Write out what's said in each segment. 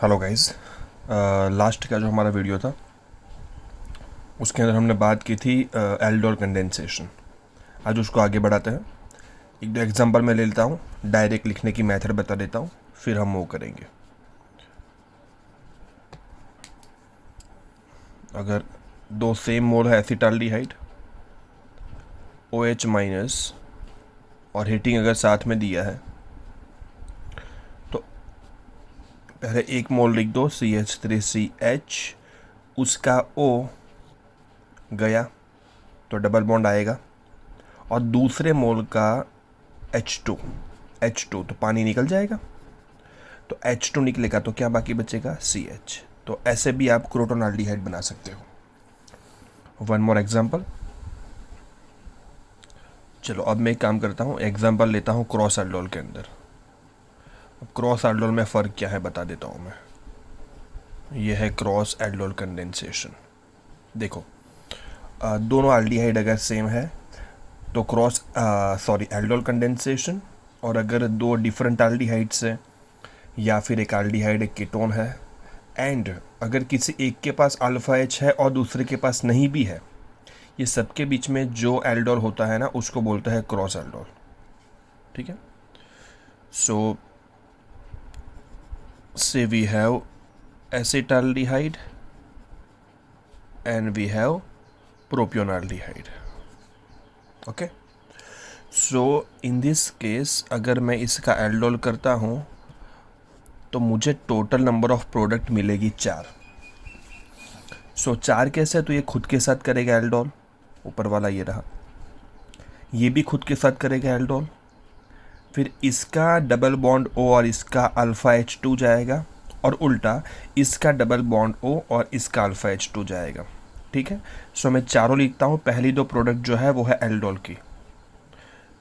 Hello guys. Last का जो हमारा वीडियो था उसके अंदर हमने बात की थी एल्डोल कंडेंसेशन। आज उसको आगे बढ़ाते हैं। एक दो एग्जांपल मैं ले लेता हूँ, डायरेक्ट लिखने की मेथड बता देता हूँ, फिर हम वो करेंगे। अगर दो सेम मोल है एसिटाल्डिहाइड OH माइनस और हीटिंग अगर साथ में दिया है तो पहले एक मोल लिख दो CH3CH, उसका O गया तो डबल बॉन्ड आएगा, और दूसरे मोल का H2 तो पानी निकल जाएगा, तो H2 निकलेगा तो क्या बाकी बचेगा CH। तो ऐसे भी आप क्रोटोनाल्डिहाइड बना सकते हो। One more example. चलो अब मैं एक काम करता हूँ, एग्जांपल लेता हूँ क्रॉस एल्डोल के अंदर। अब क्रॉस एल्डोल में फ़र्क क्या है बता देता हूँ मैं। यह है क्रॉस एल्डोल कंडेंसेशन। देखो, दोनों एल्डिहाइड अगर सेम है तो एल्डोल कंडेंसेशन। और अगर दो डिफरेंट एल्डिहाइड्स है या फिर एक एल्डिहाइड एक कीटोन है, एंड अगर किसी एक के पास अल्फा एच है और दूसरे के पास नहीं भी है, ये सबके बीच में जो एल्डोल होता है ना उसको बोलते हैं क्रॉस एल्डोल। ठीक है। So say we have acetaldehyde and we have propionaldehyde. Okay. So in this case अगर मैं इसका एल्डोल करता हूँ तो मुझे टोटल नंबर ऑफ प्रोडक्ट मिलेगी 4। सो 4 कैसे, तो ये खुद के साथ करेगा एल्डोल, ऊपर वाला ये रहा, ये भी खुद के साथ करेगा एल्डोल, फिर इसका डबल बॉन्ड O और इसका अल्फ़ा H2 जाएगा, और उल्टा इसका डबल बॉन्ड O और इसका अल्फ़ा H2 जाएगा। ठीक है। सो मैं चारों लिखता हूँ, पहली दो प्रोडक्ट जो है वो है एल्डोल की।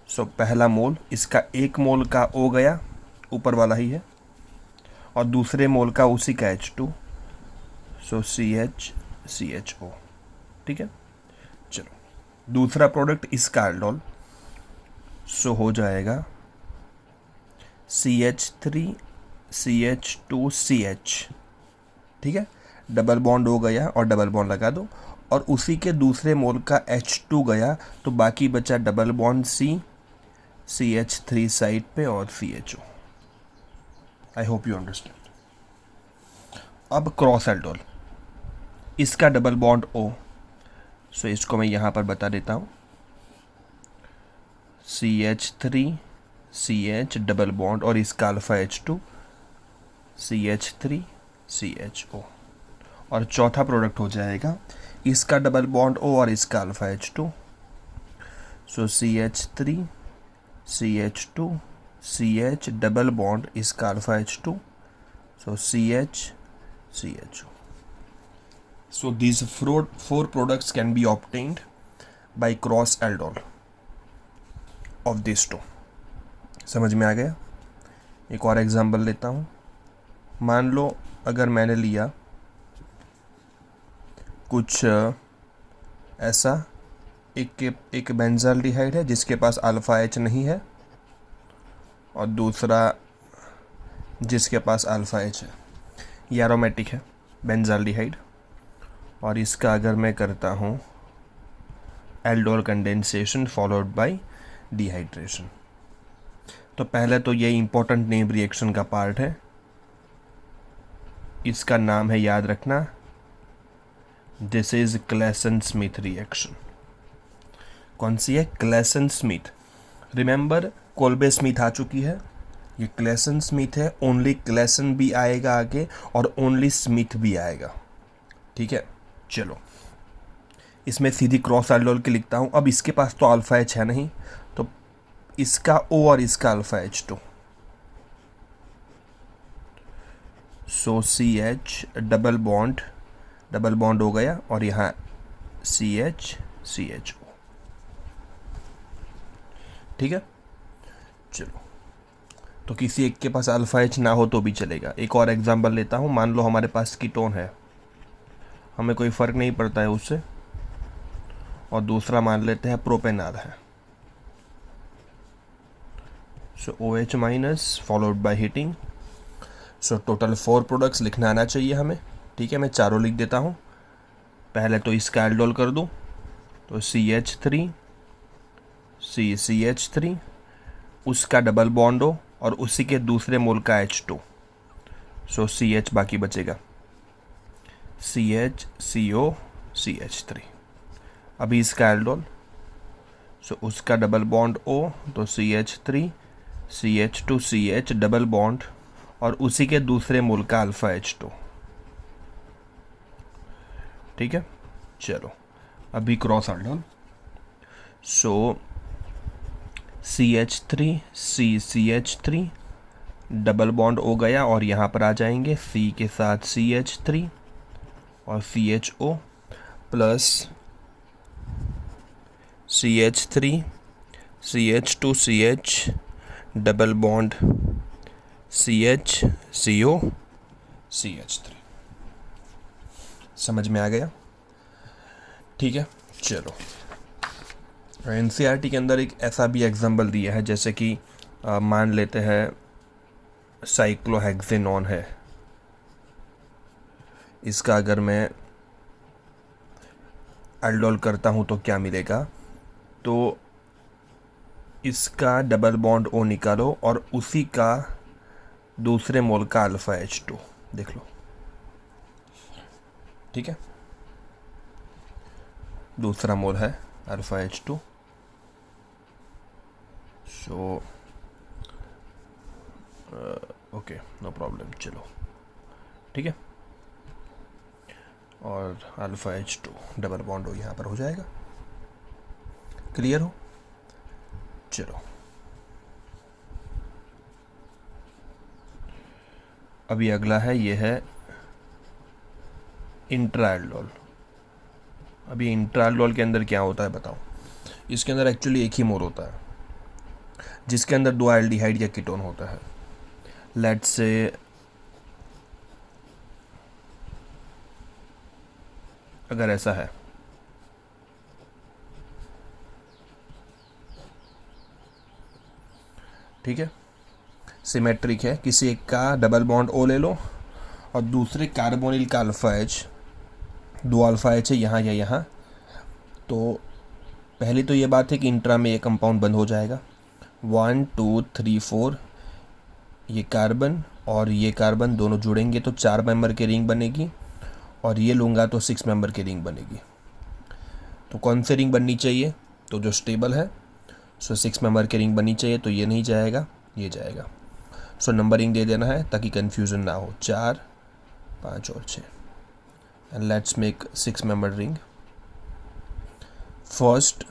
सो पहला मोल, इसका एक मोल का O गया, ऊपर वाला ही है, और दूसरे मोल का उसी का H2, सो CHCHO। ठीक है। चलो दूसरा प्रोडक्ट इसका एल्डोल, सो हो जाएगा CH3CH2CH। ठीक है। डबल बॉन्ड हो गया और डबल बॉन्ड लगा दो, और उसी के दूसरे मोल का H2 गया तो बाकी बचा डबल बॉन्ड CH3 साइड पे और CHO। I hope you understand. अब क्रॉस एल्डोल, इसका डबल बॉन्ड O, सो इसको मैं यहाँ पर बता देता हूँ, CH3CH डबल बॉन्ड और इसका अल्फ़ा H2 CH3CHO। और चौथा प्रोडक्ट हो जाएगा इसका डबल बॉन्ड O और इसका अल्फ़ा H2, सो CH3CH2 CH डबल बॉन्ड इसका alpha H2, so CHCHO। So these four products can be obtained by cross aldol of these two। समझ में आ गया। एक और एग्जांपल लेता हूँ। मान लो अगर मैंने लिया कुछ ऐसा, एक बेंजाल्डिहाइड है जिसके पास अल्फ़ा H नहीं है, और दूसरा जिसके पास अल्फ़ा H है, ये एरोमेटिक है बेंजाल्डिहाइड, और इसका अगर मैं करता हूँ aldol condensation followed by dehydration, तो पहले तो ये इंपॉर्टेंट नेम रिएक्शन का पार्ट है। इसका नाम है, याद रखना, this is Claisen Schmidt reaction. कौन सी है? Claisen Schmidt. Remember Kolbe Schmidt आ चुकी है, ये क्लेसन स्मिथ है। ओनली क्लेसन भी आएगा आगे और ओनली स्मिथ भी आएगा। ठीक है। चलो इसमें सीधी क्रॉस एल्डोल की लिखता हूँ। अब इसके पास तो अल्फ़ा H है नहीं, तो इसका O और इसका अल्फ़ा H2, सो CH डबल बॉन्ड हो गया, और यहाँ CHCHO। ठीक है। चलो, तो किसी एक के पास अल्फ़ा H ना हो तो भी चलेगा। एक और एग्जांपल लेता हूँ। मान लो हमारे पास कीटोन है, हमें कोई फ़र्क नहीं पड़ता है उससे, और दूसरा मान लेते हैं प्रोपेनॉल है, सो OH minus followed by heating, so total 4 products लिखना आना चाहिए हमें, ठीक है। मैं चारों लिख देता हूँ। पहले तो इसका एल्डोल कर दूँ, तो CH3 CH3, उसका डबल बॉन्ड हो और उसी के दूसरे मोल का H2, सो CH बाकी बचेगा, CHCO CH3। अभी इसका एल्डोल, सो उसका डबल बॉन्ड O, तो CH3 CH2 CH double bond और उसी के दूसरे मोल का अल्फा H2, ठीक है। चलो अभी क्रॉस एल्डोल, सो CH3 CH3 डबल बॉन्ड हो गया और यहाँ पर आ जाएंगे C के साथ CH3 और CHO plus CH3 CH2 CH double bond CHCO CH3। समझ में आ गया, ठीक है। चलो NCERT के अंदर एक ऐसा भी एग्जाम्पल दिया है, जैसे कि मान लेते हैं साइक्लोहेक्सेनॉन है, इसका अगर मैं एल्डोल करता हूँ तो क्या मिलेगा, तो इसका डबल बॉन्ड O निकालो और उसी का दूसरे मोल का अल्फा H2 देख लो, ठीक है। दूसरा मोल है alpha H2, so okay no problem, चलो ठीक है। और अल्फा H2 डबल बॉन्ड हो यहाँ पर हो जाएगा, क्लियर हो। चलो अभी अगला है, ये है इंट्राएल्डोल। अभी इंट्राएल्डोल के अंदर क्या होता है बताओ। इसके अंदर एक्चुअली एक ही मोल होता है, जिसके अंदर 2 एल्डिहाइड या कीटोन होता है। लेट्स से अगर ऐसा है, ठीक है, सिमेट्रिक है, किसी एक का डबल बॉन्ड O ले लो और दूसरे कार्बोनिल का अल्फा H, 2 अल्फा H है यहाँ या यहाँ, तो पहली तो ये बात है कि इंट्रा में ये कंपाउंड बंद हो जाएगा। 1 2 3 4 ये कार्बन और ये कार्बन दोनों जुड़ेंगे तो 4 मेंबर की रिंग बनेगी, और ये लूँगा तो 6 मेंबर की रिंग बनेगी। तो कौन सी रिंग बननी चाहिए, तो जो स्टेबल है, सो 6 मेंबर की रिंग बननी चाहिए, तो ये नहीं जाएगा, ये जाएगा। सो नंबरिंग दे देना है ताकि कन्फ्यूज़न ना हो, 4 5 और 6, and let's make 6 member ring. First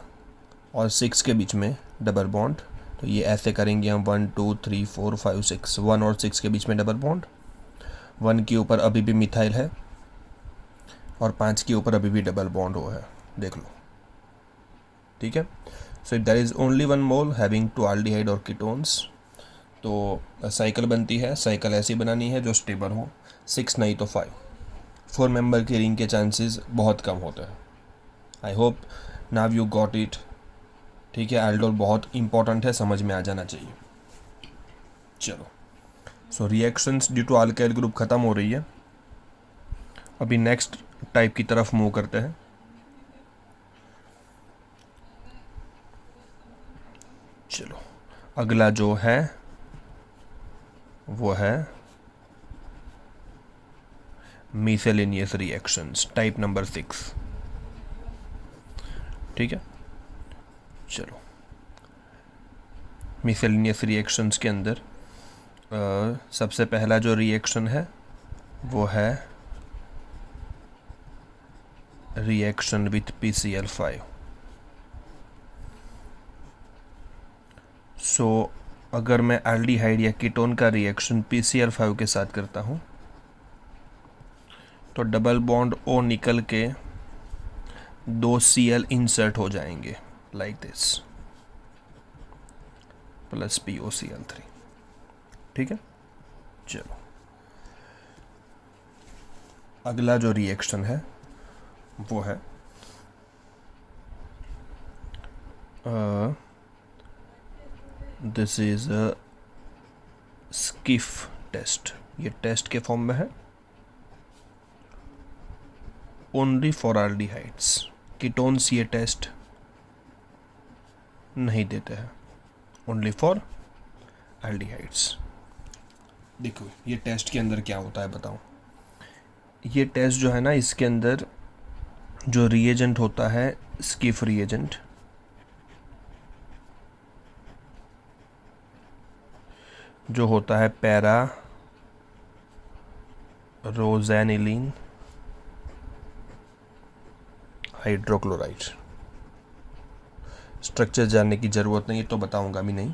और 6 के बीच में डबल बॉन्ड, तो ये ऐसे करेंगे हम 1 2 3 4 5 6, 1 और 6 के बीच में डबल बॉन्ड, 1 के ऊपर अभी भी मिथाइल है और 5 के ऊपर अभी भी डबल बॉन्ड हो है, देख लो, ठीक है। So if there is only 1 mole having 2 aldehyde और कीटोन्स, तो साइकिल बनती है। साइकिल ऐसी बनानी है जो स्टेबल हो, 6 नहीं तो 5, 4 मेंबर की रिंग के चांसेस बहुत कम होते हैं। I hope now you got it, ठीक है। एल्डोल बहुत इंपॉर्टेंट है, समझ में आ जाना चाहिए। चलो so reactions due to alkyl group ख़त्म हो रही है। अभी नेक्स्ट टाइप की तरफ मूव करते हैं। चलो अगला जो है वो है मिसेलेनियस रिएक्शंस, टाइप नंबर 6, ठीक है। चलो मिसेलेनियस रिएक्शंस के अंदर सबसे पहला जो रिएक्शन है वो है रिएक्शन विथ PCl5। सो अगर मैं एल्डिहाइड या कीटोन का रिएक्शन PCl5 के साथ करता हूँ तो डबल बॉन्ड O निकल के 2 Cl इंसर्ट हो जाएंगे लाइक दिस, प्लस POCl3, ठीक है। चलो अगला जो रिएक्शन है वो है this is a Schiff test, ये टेस्ट के फॉर्म में है, ओनली फॉर एल्डिहाइड्स। कीटोन्स ये टेस्ट नहीं देते हैं, ओनली फॉर एल्डिहाइड्स। देखो ये टेस्ट के अंदर क्या होता है बताओ। ये टेस्ट जो है ना, इसके अंदर जो रिएजेंट होता है, स्किफ रिएजेंट, जो होता है पैरा रोजेनिलीन हाइड्रोक्लोराइड। स्ट्रक्चर जानने की ज़रूरत नहीं, तो बताऊंगा भी नहीं।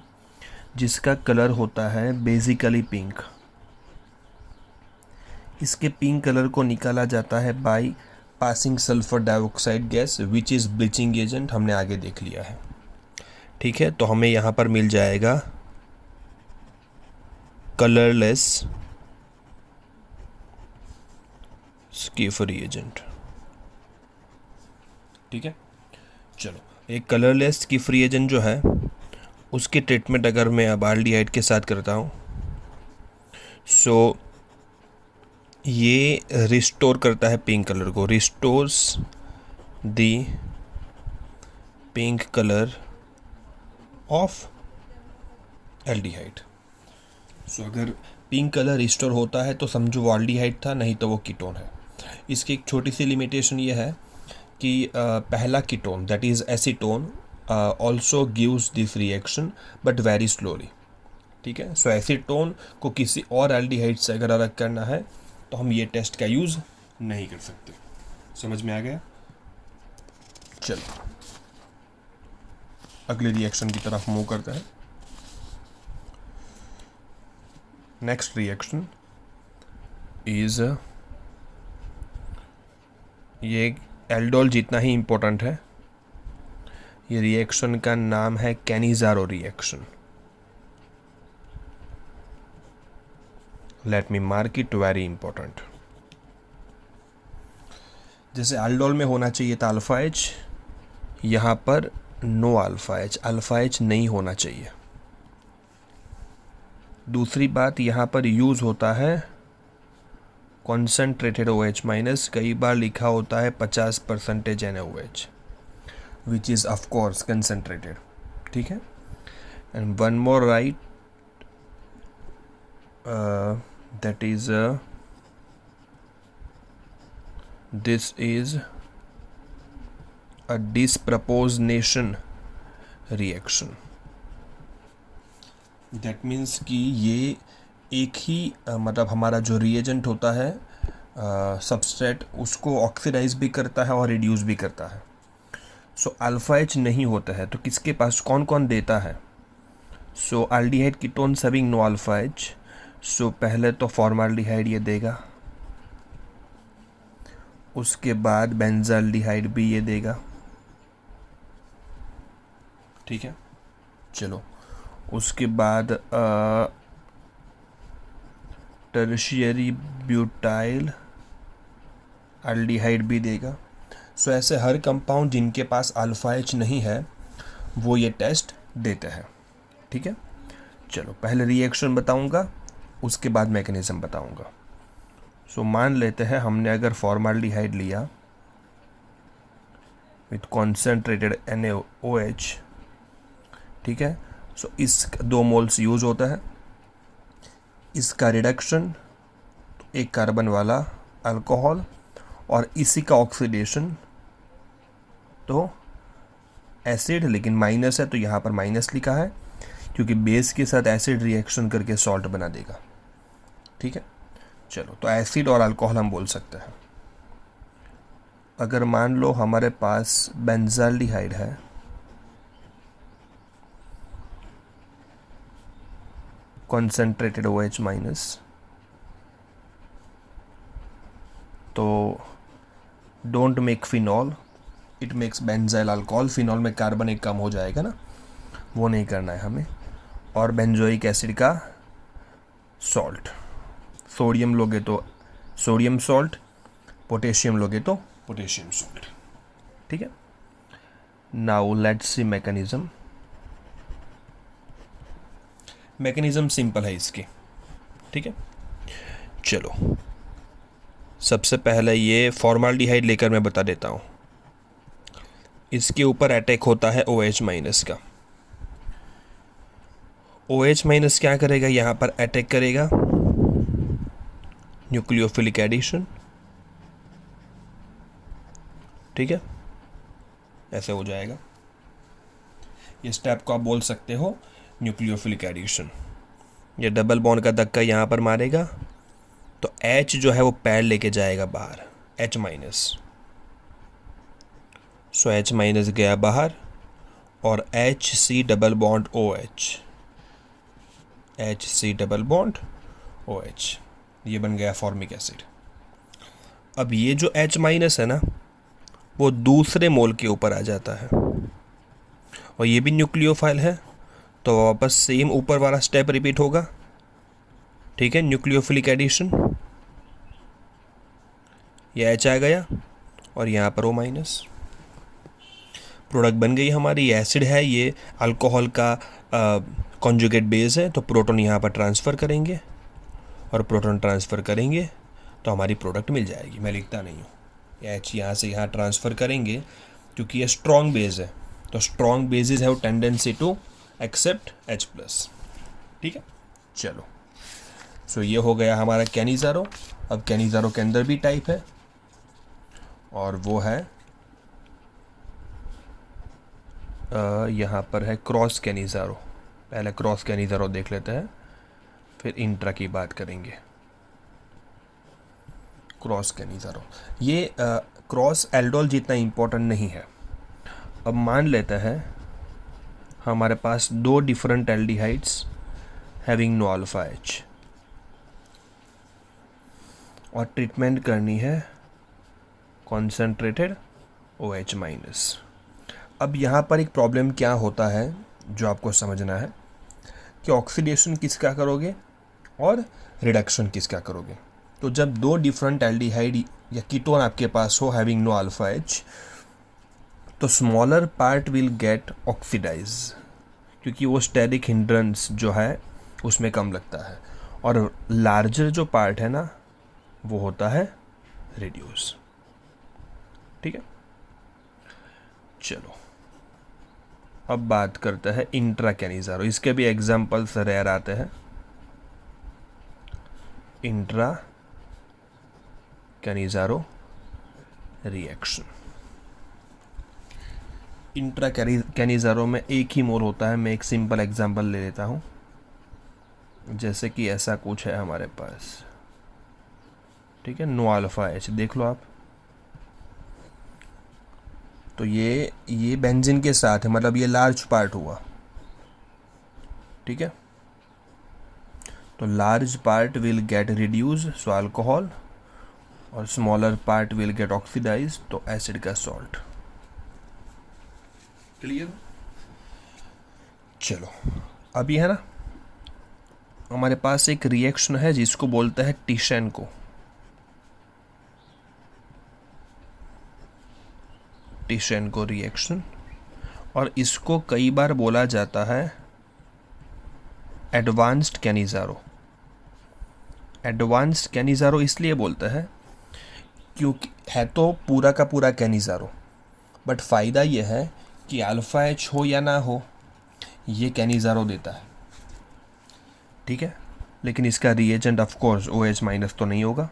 जिसका कलर होता है बेसिकली पिंक। इसके पिंक कलर को निकाला जाता है by passing sulphur dioxide gas which is bleaching agent. हमने आगे देख लिया है, ठीक है। तो हमें यहाँ पर मिल जाएगा कलरलेस स्किफ रिएजेंट, ठीक है। चलो, एक कलरलेस स्किफ रिएजेंट जो है उसकी ट्रीटमेंट अगर मैं अब एल्डिहाइड के साथ करता हूँ, सो ये रिस्टोर करता है पिंक कलर को, restores the pink colour of aldehyde. So अगर पिंक कलर रिस्टोर होता है तो समझो वो एल्डिहाइड था, नहीं तो वो कीटोन है। इसकी एक छोटी सी लिमिटेशन ये है कि पहला ketone that is acetone also gives this reaction but very slowly, ठीक है। सो एसीटोन को किसी और एल्डिहाइड से अगर अलग करना है तो हम ये टेस्ट का यूज़ नहीं कर सकते। समझ में आ गया? चलो अगले रिएक्शन की तरफ मूव करते हैं। नेक्स्ट रिएक्शन इज़, ये एल्डोल जितना ही इम्पोर्टेंट है। ये रिएक्शन का नाम है Cannizzaro reaction. Let me mark it, very important. जैसे एल्डोल में होना चाहिए था अल्फा एच, यहाँ पर no alpha H, alpha H नहीं होना चाहिए। दूसरी बात, यहाँ पर यूज़ होता है कॉन्सेंट्रेटेड OH माइनस, कई बार लिखा होता है 50% NaOH which is of course concentrated, ठीक है। And one more right, that is this is a disproportionation reaction। that means कि ये एक ही मतलब हमारा जो रिएजेंट होता है सबस्ट्रेट, उसको ऑक्सीडाइज भी करता है और रिड्यूस भी करता है। सो अल्फा एच नहीं होता है तो किसके पास कौन कौन देता है? So aldehyde ketone having no alpha H, so पहले तो फॉर्माल्डिहाइड ये देगा, उसके बाद बेंजाल्डिहाइड भी ये देगा, ठीक है। चलो उसके बाद टर्शियरी ब्यूटाइल एल्डिहाइड भी देगा। सो ऐसे हर कंपाउंड जिनके पास अल्फा एच नहीं है वो ये टेस्ट देते हैं, ठीक है। चलो पहले रिएक्शन बताऊंगा, उसके बाद मैकेनिज्म बताऊंगा। सो मान लेते हैं हमने अगर फॉर्माल्डिहाइड लिया विथ कॉन्सेंट्रेटेड NaOH, ठीक है। सो इस 2 मोल्स यूज होता है, इसका रिडक्शन एक कार्बन वाला अल्कोहल और इसी का ऑक्सीडेशन तो एसिड, लेकिन माइनस है तो यहाँ पर माइनस लिखा है क्योंकि बेस के साथ एसिड रिएक्शन करके सॉल्ट बना देगा, ठीक है। चलो तो एसिड और अल्कोहल हम बोल सकते हैं। अगर मान लो हमारे पास बेंजाल्डिहाइड है, कॉन्सेंट्रेटेड OH माइनस, तो don't make phenol, it makes benzyl alcohol. Phenol में कार्बन एक कम हो जाएगा ना, वो नहीं करना है हमें। और बेंजोइक एसिड का सॉल्ट, सोडियम लोगे तो सोडियम सॉल्ट, पोटेशियम लोगे तो पोटेशियम सॉल्ट, ठीक है। Now let's see mechanism. Mechanism simple है इसकी, ठीक है। चलो सबसे पहले ये फॉर्माल्डिहाइड लेकर मैं बता देता हूँ। इसके ऊपर अटैक होता है OH माइनस का। OH माइनस क्या करेगा, यहाँ पर अटैक करेगा, न्यूक्लियोफिलिक एडिशन, ठीक है, ऐसे हो जाएगा। इस स्टेप को आप बोल सकते हो न्यूक्लियोफिलिक एडिशन। ये डबल बॉन्ड का धक्का यहाँ पर मारेगा तो H जो है वो पैर लेके जाएगा बाहर, H माइनस। सो H माइनस गया बाहर और HC double bond OH, HC double bond OH, ये बन गया फॉर्मिक एसिड। अब ये जो H माइनस है ना, वो दूसरे मोल के ऊपर आ जाता है और ये भी न्यूक्लियोफाइल है, तो वापस सेम ऊपर वाला स्टेप रिपीट होगा, ठीक है, न्यूक्लियोफिलिक एडिशन। ये H आ गया और यहाँ पर O माइनस, प्रोडक्ट बन गई हमारी। ये एसिड है, ये अल्कोहल का कॉन्जुगेट बेस है, तो प्रोटॉन यहाँ पर ट्रांसफ़र करेंगे और प्रोटॉन ट्रांसफ़र करेंगे तो हमारी प्रोडक्ट मिल जाएगी। मैं लिखता नहीं हूँ, ये H यहाँ से यहाँ ट्रांसफ़र करेंगे क्योंकि ये स्ट्रॉन्ग बेस है, तो strong bases have tendency to accept H plus, ठीक है। चलो सो ये हो गया हमारा कैनिज़ारो। अब कैनिज़ारो के अंदर भी टाइप है और वो है यहाँ पर है क्रॉस कैनिज़ारो। पहले क्रॉस कैनिज़ारो देख लेते हैं, फिर इंट्रा की बात करेंगे। क्रॉस कैनिज़ारो, ये क्रॉस एल्डोल जितना इम्पोर्टेंट नहीं है। अब मान लेते हैं हमारे पास दो different aldehydes having no alpha H और ट्रीटमेंट करनी है कॉन्सेंट्रेटेड OH माइनस। अब यहाँ पर एक प्रॉब्लम क्या होता है जो आपको समझना है कि ऑक्सीडेशन किसका करोगे और रिडक्शन किसका करोगे। तो जब दो डिफरेंट एल्डिहाइड या कीटोन आपके पास हो हैविंग नो अल्फा H, तो smaller part will get oxidise क्योंकि वो स्टेरिक हिंड्रेंस जो है उसमें कम लगता है, और लार्जर जो पार्ट है ना वो होता है रिड्यूस, ठीक है। चलो अब बात करते हैं इंट्रा कैनिज़ारो। इसके भी एग्जाम्पल्स रेयर आते हैं। Intra Cannizzaro reaction. Intra Cannizzaro में एक ही मोल होता है। मैं एक सिंपल एग्जांपल ले लेता हूँ, जैसे कि ऐसा कुछ है हमारे पास, ठीक है, नो अल्फा H देख लो आप। तो ये बेंजीन के साथ है, मतलब ये लार्ज पार्ट हुआ, ठीक है। तो large part will get reduce, so alcohol, और smaller part will get oxidise, तो एसिड का सॉल्ट। क्लियर? चलो अभी है ना हमारे पास एक रिएक्शन है जिसको बोलते हैं टिशेन्को। टिशेन्को रिएक्शन, और इसको कई बार बोला जाता है एडवांस्ड कैनिज़ारो। एडवांस्ड कैनिज़ारो इसलिए बोलते हैं क्योंकि है तो पूरा का पूरा कैनिज़ारो, बट फ़ायदा ये है कि अल्फ़ा H हो या ना हो ये कैनिज़ारो देता है, ठीक है। लेकिन इसका reagent of course OH minus तो नहीं होगा।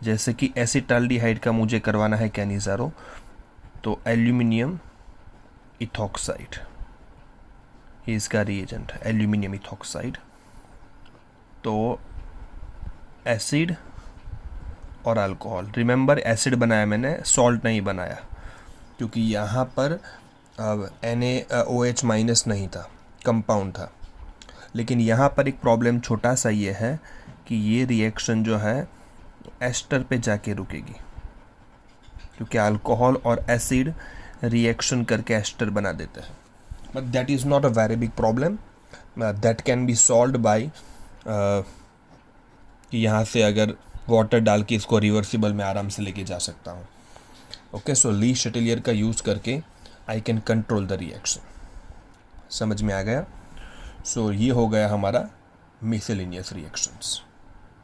जैसे कि एसिटाल्डिहाइड का मुझे करवाना है कैनिज़ारो, तो एल्यूमिनियम इथॉक्साइड, ये इसका रिएजेंट है, एल्यूमिनियम इथॉक्साइड। तो एसिड और अल्कोहल, रिमेंबर एसिड बनाया मैंने, सॉल्ट नहीं बनाया, क्योंकि यहाँ पर NaOH माइनस नहीं था, कंपाउंड था। लेकिन यहाँ पर एक प्रॉब्लम छोटा सा ये है कि ये रिएक्शन जो है एस्टर पे जाके रुकेगी, क्योंकि अल्कोहल और एसिड रिएक्शन करके एस्टर बना देते हैं। But that is not a very big problem, that can be solved by कि यहाँ से अगर वाटर डाल के इसको रिवर्सिबल में आराम से लेके जा सकता हूँ। ओके, सो ली शटेलियर का यूज़ करके I can control the reaction. समझ में आ गया? सो ये हो गया हमारा मिसलेनियस रिएक्शंस।